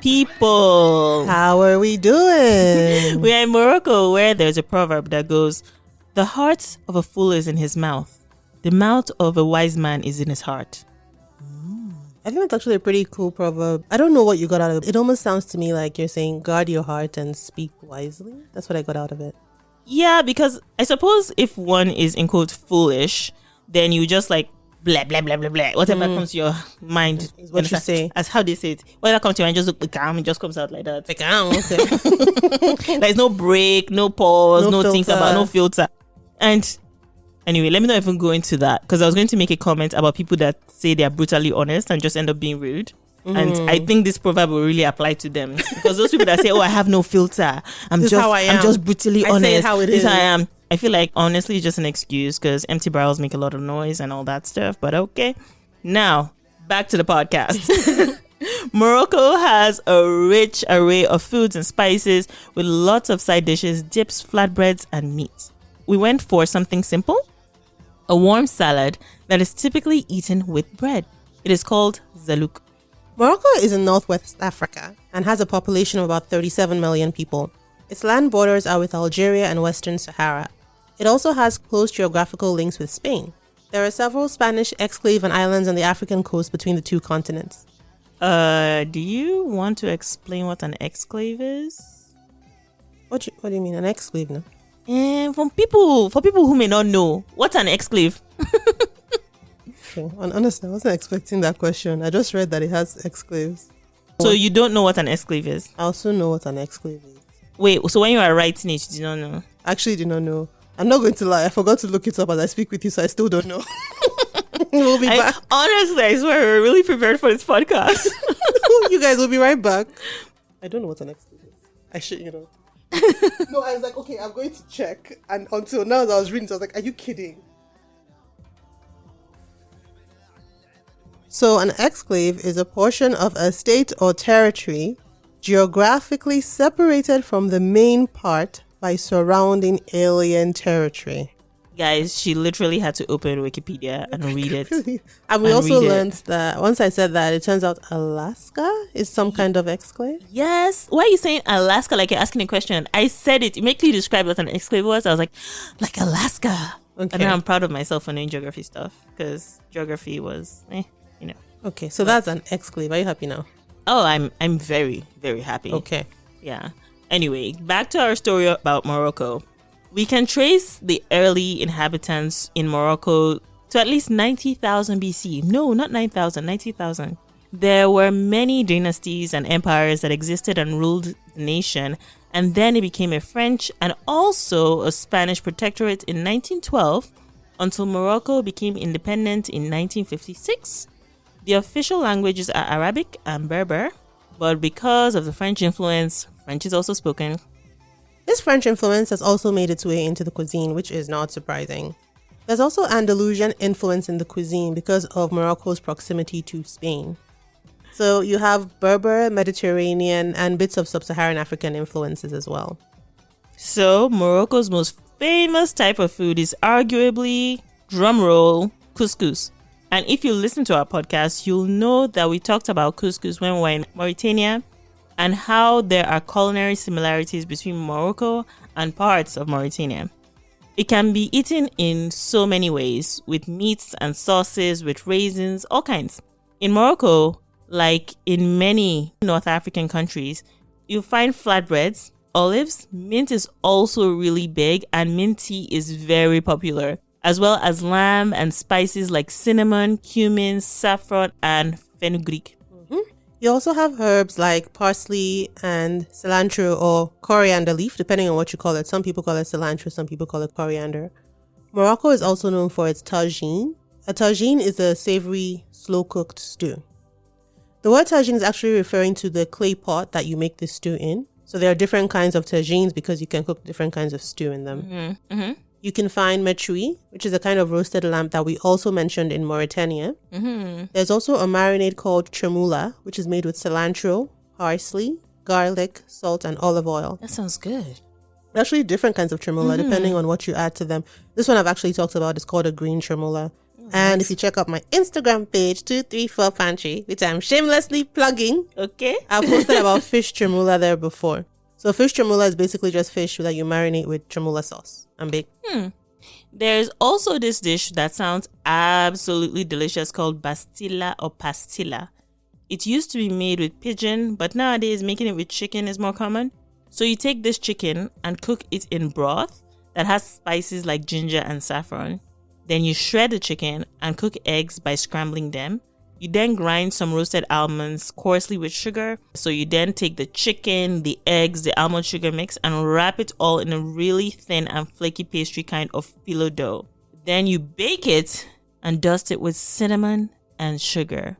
people. How are we doing? We are in Morocco, where there's a proverb that goes, the heart of a fool is in his mouth. The mouth of a wise man is in his heart. I think that's actually a pretty cool proverb. I don't know what you got out of it. It almost sounds to me like you're saying, guard your heart and speak wisely. That's what I got out of it. Yeah, because I suppose if one is, in quote, foolish, then you just like, blah, blah, blah, blah, blah. Whatever comes to your mind. Is what you say. As how they say it. Whatever comes to your mind, just look, it just comes out like that. Okay. There's no break, no pause, no think about, no filter. And anyway, let me not even go into that, because I was going to make a comment about people that say they are brutally honest and just end up being rude. And I think this proverb will really apply to them, because those people that say, "Oh, I have no filter. I'm just brutally honest. Say it how it this is. I am." I feel like honestly, it's just an excuse, because empty barrels make a lot of noise and all that stuff. But okay, now back to the podcast. Morocco has a rich array of foods and spices with lots of side dishes, dips, flatbreads, and meat. We went for something simple, a warm salad that is typically eaten with bread. It is called Zaalouk. Morocco is in northwest Africa and has a population of about 37 million people. Its land borders are with Algeria and Western Sahara. It also has close geographical links with Spain. There are several Spanish exclave and islands on the African coast between the two continents. Do you want to explain what an exclave is? What do you mean, an exclave? No? For people who may not know, what's an exclave? Okay. Honestly, I wasn't expecting that question. I just read that it has exclaves. So you don't know what an exclave is? I also know what an exclave is. Wait, so when you are writing it, you did not know? I actually did not know. I'm not going to lie. I forgot to look it up as I speak with you, so I still don't know. We'll be back. Honestly, I swear we're really prepared for this podcast. You guys will be right back. I don't know what an exclave is. I should, No, I was like, okay, I'm going to check. And until now, as I was reading, I was like, are you kidding? So an exclave is a portion of a state or territory geographically separated from the main part by surrounding alien territory. Guys, she literally had to open Wikipedia and read it. And we also learned that once I said that, it turns out Alaska is some kind of exclave. Yes. Why are you saying Alaska like you're asking a question? I said it. Immediately described what an exclave was. I was like Alaska. Okay. And I'm proud of myself for knowing geography stuff, because geography was, Okay, so that's an exclave. Are you happy now? Oh, I'm very, very happy. Okay. Yeah. Anyway, back to our story about Morocco. We can trace the early inhabitants in Morocco to at least 90,000 BC. No, not 9,000, 90,000. There were many dynasties and empires that existed and ruled the nation, and then it became a French and also a Spanish protectorate in 1912 until Morocco became independent in 1956. The official languages are Arabic and Berber, but because of the French influence, French is also spoken. This French influence has also made its way into the cuisine, which is not surprising. There's also Andalusian influence in the cuisine because of Morocco's proximity to Spain. So you have Berber, Mediterranean, and bits of sub-Saharan African influences as well. So Morocco's most famous type of food is arguably, drumroll, couscous. And if you listen to our podcast, you'll know that we talked about couscous when we were in Mauritania and how there are culinary similarities between Morocco and parts of Mauritania. It can be eaten in so many ways, with meats and sauces, with raisins, all kinds. In Morocco, like in many North African countries, you'll find flatbreads, olives, mint is also really big, and mint tea is very popular, as well as lamb and spices like cinnamon, cumin, saffron, and fenugreek. You also have herbs like parsley and cilantro or coriander leaf, depending on what you call it. Some people call it cilantro, some people call it coriander. Morocco is also known for its tagine. A tagine is a savory, slow-cooked stew. The word tagine is actually referring to the clay pot that you make this stew in. So there are different kinds of tagines because you can cook different kinds of stew in them. You can find metchoui, which is a kind of roasted lamb that we also mentioned in Mauritania. There's also a marinade called chermoula, which is made with cilantro, parsley, garlic, salt, and olive oil. That sounds good. Actually, different kinds of chermoula, depending on what you add to them. This one I've actually talked about is called a green chermoula. And nice. if you check out my Instagram page, 234 Pantry, which I'm shamelessly plugging, Okay. I've posted about fish tremula there before. So fish tremula is basically just fish that you marinate with tremula sauce and bake. There's also this dish that sounds absolutely delicious called bastilla or pastilla. It used to be made with pigeon, but nowadays making it with chicken is more common. So you take this chicken and cook it in broth that has spices like ginger and saffron. Then you shred the chicken and cook eggs by scrambling them. You then grind some roasted almonds coarsely with sugar. So you then take the chicken, the eggs, the almond sugar mix and wrap it all in a really thin and flaky pastry kind of phyllo dough. Then you bake it and dust it with cinnamon and sugar.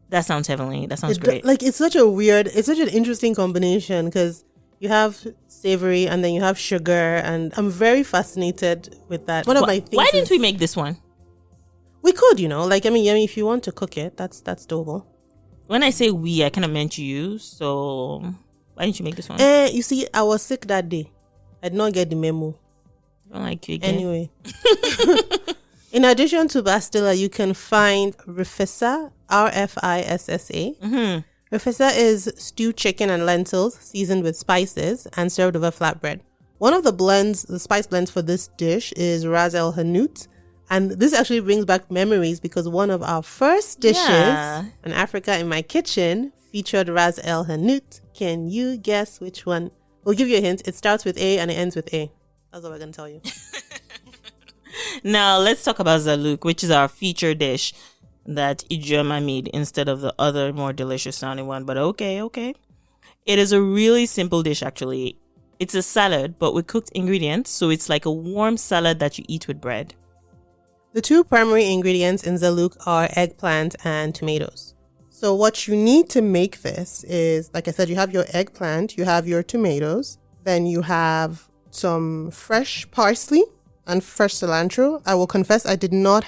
That sounds heavenly. That sounds great. It's such an interesting combination because you have savory and then you have sugar, and I'm very fascinated with that. One of my things. Why didn't we make this one? We could, if you want to cook it, that's doable. When I say we, I kind of meant you. So why didn't you make this one? You see, I was sick that day. I did not get the memo. I don't like you again. Anyway. In addition to Bastilla, you can find rifissa, R-F-I-S-S-A. Mm-hmm. Rifissa is stewed chicken and lentils seasoned with spices and served over flatbread. One of the spice blends for this dish is Ras El Hanout. And this actually brings back memories because one of our first dishes in Africa in my kitchen featured Ras El Hanout. Can you guess which one? We'll give you a hint. It starts with A and it ends with A. That's what we're going to tell you. Now, let's talk about Zaalouk, which is our feature dish that Ijeoma made instead of the other more delicious sounding one. But okay. It is a really simple dish, actually. It's a salad, but with cooked ingredients. So it's like a warm salad that you eat with bread. The two primary ingredients in Zaalouk are eggplant and tomatoes. So what you need to make this is, like I said, you have your eggplant, you have your tomatoes, then you have some fresh parsley and fresh cilantro. I will confess I didn't want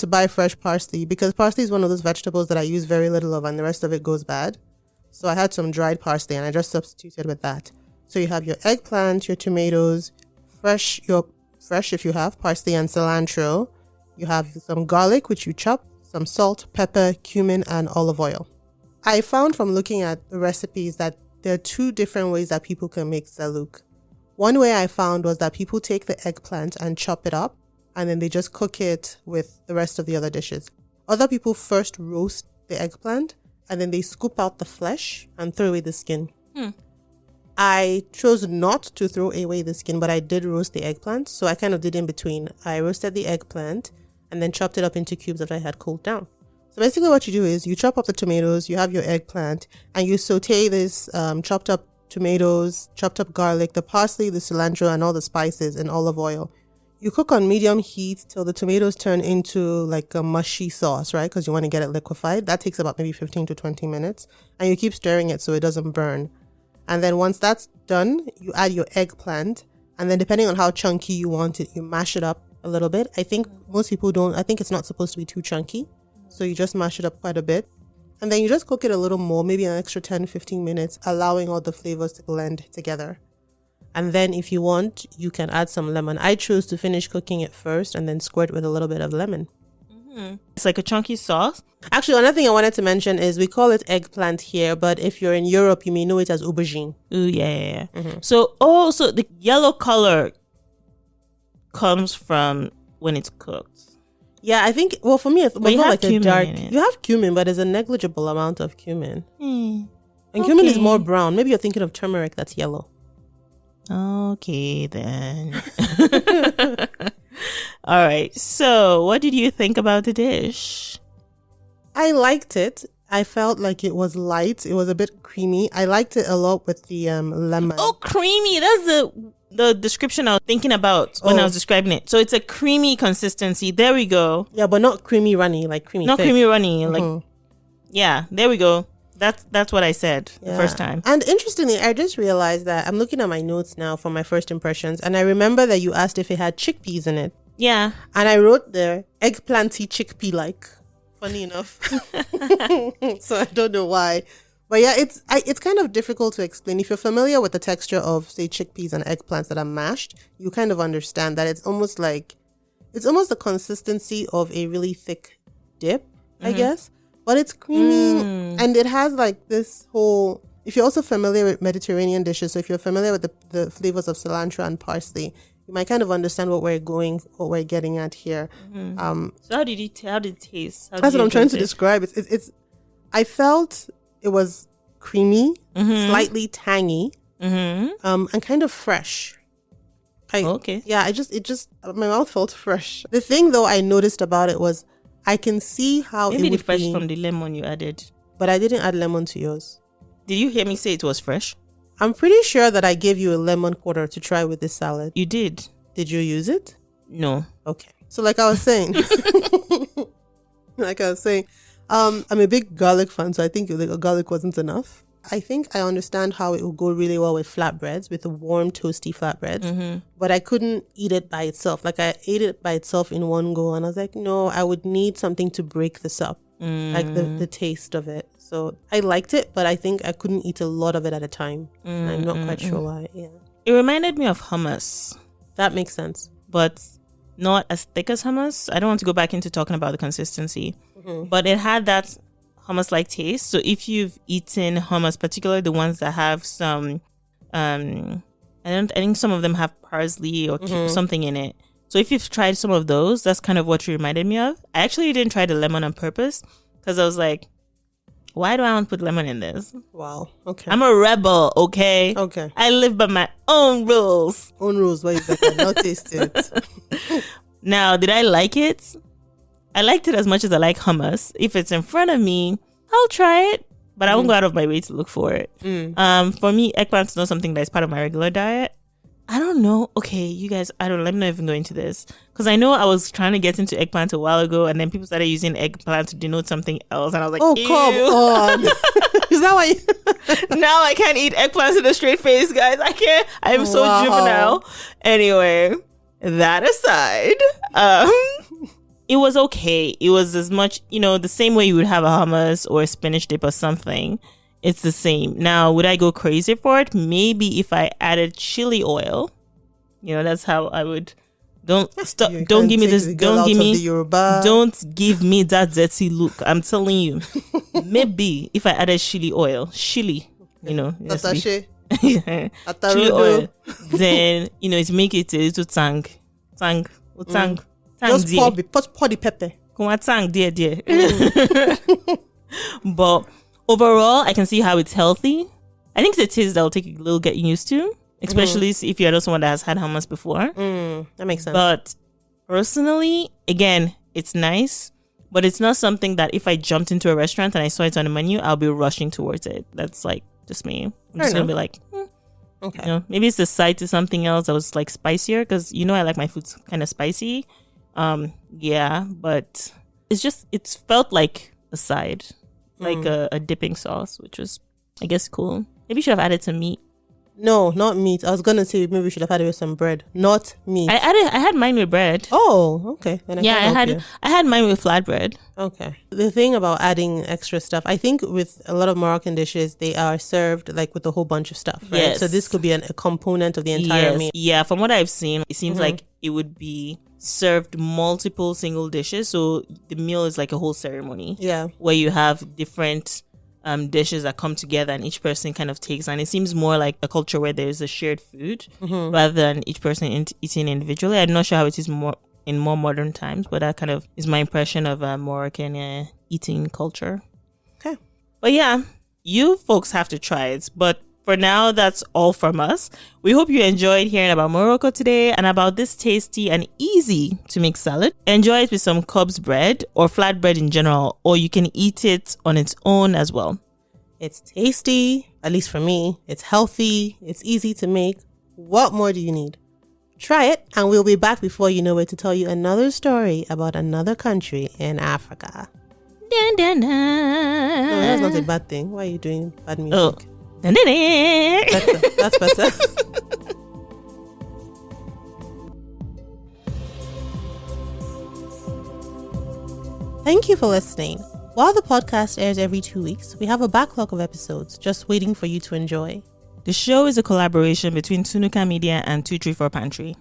to buy fresh parsley because parsley is one of those vegetables that I use very little of and the rest of it goes bad. So I had some dried parsley and I just substituted with that. So you have your eggplant, your tomatoes, fresh if you have parsley and cilantro. You have some garlic, which you chop, some salt, pepper, cumin, and olive oil. I found from looking at the recipes that there are two different ways that people can make Zaalouk. One way I found was that people take the eggplant and chop it up, and then they just cook it with the rest of the other dishes. Other people first roast the eggplant, and then they scoop out the flesh and throw away the skin. I chose not to throw away the skin, but I did roast the eggplant. So I kind of did in between. I roasted the eggplant and then chopped it up into cubes that I had cooled down. So basically what you do is you chop up the tomatoes, you have your eggplant, and you saute this chopped up tomatoes, chopped up garlic, the parsley, the cilantro, and all the spices in olive oil. You cook on medium heat till the tomatoes turn into like a mushy sauce, right? Because you want to get it liquefied. That takes about maybe 15 to 20 minutes. And you keep stirring it so it doesn't burn. And then once that's done, you add your eggplant. And then depending on how chunky you want it, you mash it up a little bit. I think most people don't. I think it's not supposed to be too chunky. So you just mash it up quite a bit. And then you just cook it a little more, maybe an extra 10, 15 minutes, allowing all the flavors to blend together. And then if you want, you can add some lemon. I chose to finish cooking it first and then squirt with a little bit of lemon. It's like a chunky sauce. Actually, another thing I wanted to mention is we call it eggplant here, but if you're in Europe, you may know it as aubergine. Ooh, yeah. So also the yellow color comes from when it's cooked. Yeah, I think, well, for me, it's more like a dark. You have cumin, but there's a negligible amount of cumin. And cumin is more brown. Maybe you're thinking of turmeric that's yellow. Okay, then. All right. So, what did you think about the dish? I liked it. I felt like it was light. It was a bit creamy. I liked it a lot with the lemon. Oh, creamy. That's the description I was thinking about when I was describing it. So, it's a creamy consistency. There we go. Yeah, but not creamy runny, like creamy Not thick. creamy runny. Like, yeah, there we go. That's what I said the first time. And interestingly, I just realized that I'm looking at my notes now from my first impressions, and I remember that you asked if it had chickpeas in it. Yeah. And I wrote there, eggplanty chickpea-like. Funny enough. So I don't know why. But yeah, it's kind of difficult to explain. If you're familiar with the texture of, say, chickpeas and eggplants that are mashed, you kind of understand that it's almost like It's almost the consistency of a really thick dip, I guess. But it's creamy and it has like this whole... If you're also familiar with Mediterranean dishes, so if you're familiar with the flavors of cilantro and parsley, you might kind of understand what we're getting at here. So how did it taste? That's what I'm trying to describe. It's I felt it was creamy, slightly tangy, and kind of fresh. Okay. Yeah, my mouth felt fresh. The thing though I noticed about it was I can see how maybe it would the fresh be, from the lemon you added. but I didn't add lemon to yours. Did you hear me say it was fresh? I'm pretty sure that I gave you a lemon quarter to try with this salad. You did. Did you use it? No. Okay. So like I was saying, I'm a big garlic fan, so I think garlic wasn't enough. I think I understand how it will go really well with flatbreads, with the warm, toasty flatbreads. But I couldn't eat it by itself. Like I ate it by itself in one go, and I was like, no, I would need something to break this up, like the taste of it. So I liked it, but I think I couldn't eat a lot of it at a time. I'm not quite sure why. Yeah, it reminded me of hummus. That makes sense, but not as thick as hummus. I don't want to go back into talking about the consistency, but it had that hummus-like taste. So if you've eaten hummus, particularly the ones that have some, I think some of them have parsley or something in it. So if you've tried some of those, that's kind of what you reminded me of. I actually didn't try the lemon on purpose because I was like, why do I want to put lemon in this? Wow. Okay. I'm a rebel, okay? Okay. I live by my own rules. Own rules, why is that? I not taste it. Now, did I like it? I liked it as much as I like hummus. If it's in front of me, I'll try it, but I won't go out of my way to look for it. For me, eggplant's not something that's part of my regular diet. I don't know. Okay, you guys, let me not even go into this. Because I know I was trying to get into eggplant a while ago, and then people started using eggplant to denote something else. And I was like, oh, ew. come on. Is that why? Now I can't eat eggplants with a straight face, guys. I can't. I am so juvenile. Anyway, that aside, it was okay. It was as much, the same way you would have a hummus or a spinach dip or something. It's the same. Now, would I go crazy for it? Maybe if I added chili oil. That's how I would. Don't give me that dirty look. I'm telling you. Maybe if I added chili oil, chili oil, then it make it a little tang. Just pour the pepper. Dear. But overall, I can see how it's healthy. I think it's a taste that will take a little getting used to, especially if you're not someone that has had hummus before. That makes sense. But personally, again, it's nice, but it's not something that if I jumped into a restaurant and I saw it on the menu, I'll be rushing towards it. That's like just me. I'm just going to be like, okay. Maybe it's the side to something else that was like spicier because, I like my food kind of spicy. Yeah, but it's felt like a side. Like a dipping sauce, which was, I guess, cool. Maybe you should have added some meat. No, not meat. I was gonna say maybe we should have added with some bread, not meat. I had mine with bread. Oh, okay. Then I had mine with flatbread. Okay. The thing about adding extra stuff, I think with a lot of Moroccan dishes, they are served like with a whole bunch of stuff, right? Yes. So this could be a component of the entire meal. Yeah, from what I've seen, it seems like it would be served multiple single dishes. So the meal is like a whole ceremony. Yeah. Where you have different dishes that come together and each person kind of takes, and it seems more like a culture where there's a shared food rather than each person eating individually. I'm not sure how it is more in more modern times, but that kind of is my impression of Moroccan eating culture. Okay. But yeah, you folks have to try it. But for now, that's all from us. We hope you enjoyed hearing about Morocco today and about this tasty and easy to make salad. Enjoy it with some cobs bread or flatbread in general, or you can eat it on its own as well. It's tasty, at least for me. It's healthy. It's easy to make. What more do you need? Try it, and we'll be back before you know it to tell you another story about another country in Africa. Dun, dun, dun. No, that's not a bad thing. Why are you doing bad music? Oh. Dun, dun, dun. Better. That's better. Thank you for listening. While the podcast airs every 2 weeks, we have a backlog of episodes just waiting for you to enjoy. The show is a collaboration between Tunuka Media and 234 Pantry.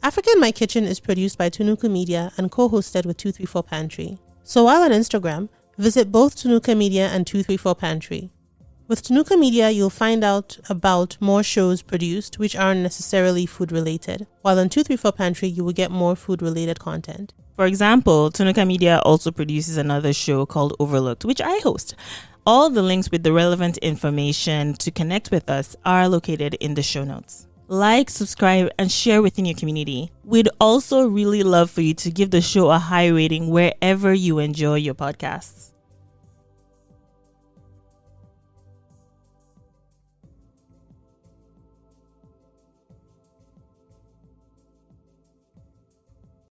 Africa in My Kitchen is produced by Tunuka Media and co-hosted with 234 Pantry. So while on Instagram, visit both Tunuka Media and 234 Pantry. With Tunuka Media, you'll find out about more shows produced which aren't necessarily food related, while on 234 Pantry, you will get more food related content. For example, Tunuka Media also produces another show called Overlooked, which I host. All the links with the relevant information to connect with us are located in the show notes. Like, subscribe, and share within your community. We'd also really love for you to give the show a high rating wherever you enjoy your podcasts.